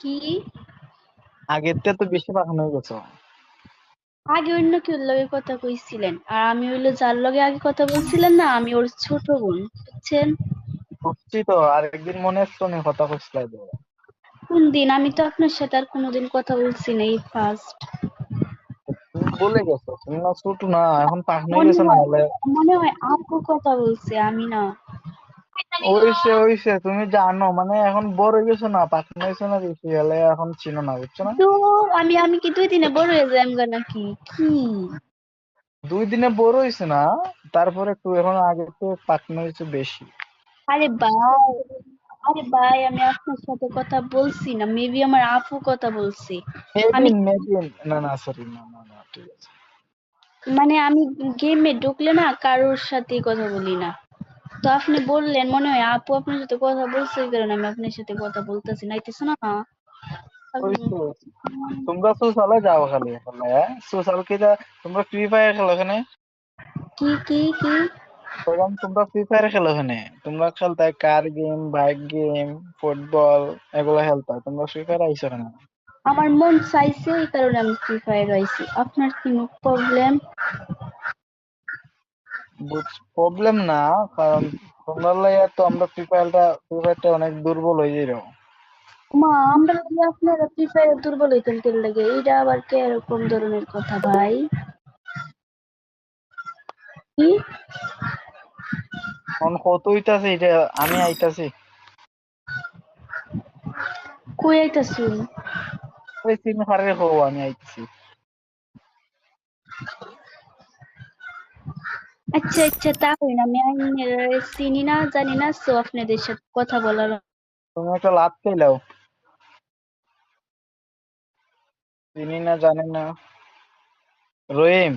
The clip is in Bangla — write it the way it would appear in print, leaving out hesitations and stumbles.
কি? আগের থেকে তো বেশি পাকানো হয়ে গেছো। আগে অন্য কেউ লগে কথা কইছিলেন, আর আমি হইলো যার লগে আগে কথা বলছিলেন না, আমি ওর ছোট বোন, বুঝছেন? বুঝছি তো, আরেকদিন মনে আসতো না কথা কইছিলাই তো। কোন দিন? আমি তো আপনার সাথে আর কোনোদিন কথা বলছি না, এই ফার্স্ট। তুমি বলে গেছো, তুমি না ছোট না, এখন পাকানো হয়ে মনে গেছো না হয় হলে। মনে হয় আপু কথা বলছে, আমি না। ওইসে তুমি জানো, মানে এখন বড় হয়ে গেছো না, পাকানো হয়েছে না বেশি হলে এখন চিনো না, বুঝছো না। তো আমি কি 2 দিনে বড় হয়ে যাই আমগা নাকি? কি? 2 দিনে বড় হয়েছে না, তারপরে একটু এখন আগে তো পাকানো হয়েছে বেশি। আরে ভাই, আরে ভাই, আমি আপনার সাথে কথা বলছি না, মেবি আমার আপু কথা বলছে। মেবি আমি মেবি না না সরি, না না না ঠিক আছে। মানে আমি গেমে ঢুকলে না কারোর সাথেই কথা বলি না। তো আপনি বললেন মনে হয় আপু আপনার সাথে কথা বলছে, এই কারণে আমি আপনার সাথে কথা বলতেছি, নাইতেছে না। ওইসে তোমরা সোশ্যালে যাও খালি এখন, হ্যাঁ সোশ্যাল কি তোমরা ফ্রি ফায়ার খেলো এখানে? কি কি কি? তখন তোমরা ফ্রি ফায়ার খেলো এখানে? তোমরা খেলতে কার গেম, বাইক গেম, ফুটবল, এগুলো খেলতে, তোমরা ফ্রি ফায়ার আইছো কেন? আমার মন চাইছে, এই কারণে আমি ফ্রি ফায়ার আইছি। আপনার কি প্রবলেম? প্রবলেম না, কারণ তোমরা লাগে তো আমরা ফ্রি ফায়ারটা অনেক দুর্বল হয়ে যাই। মা, আমরা কি আপনারা ফ্রি ফায়ার দুর্বল হইতেন কেন লাগে? এইটা আবার কে এরকম ধরনের কথা ভাই? কি? এখন কত হইতাছে এটা, আমি আইতাছি। কই আইতাছুন? ওই তিন হারে হো, আমি আইতাছি। আচ্ছা আচ্ছা, তা হই না, আমি আপনার চিনি না জানি না, সো আপনাদের সাথে কথা বলার। তুমি একটা লাত খেলাও, চিনি না জানি না। রহিম,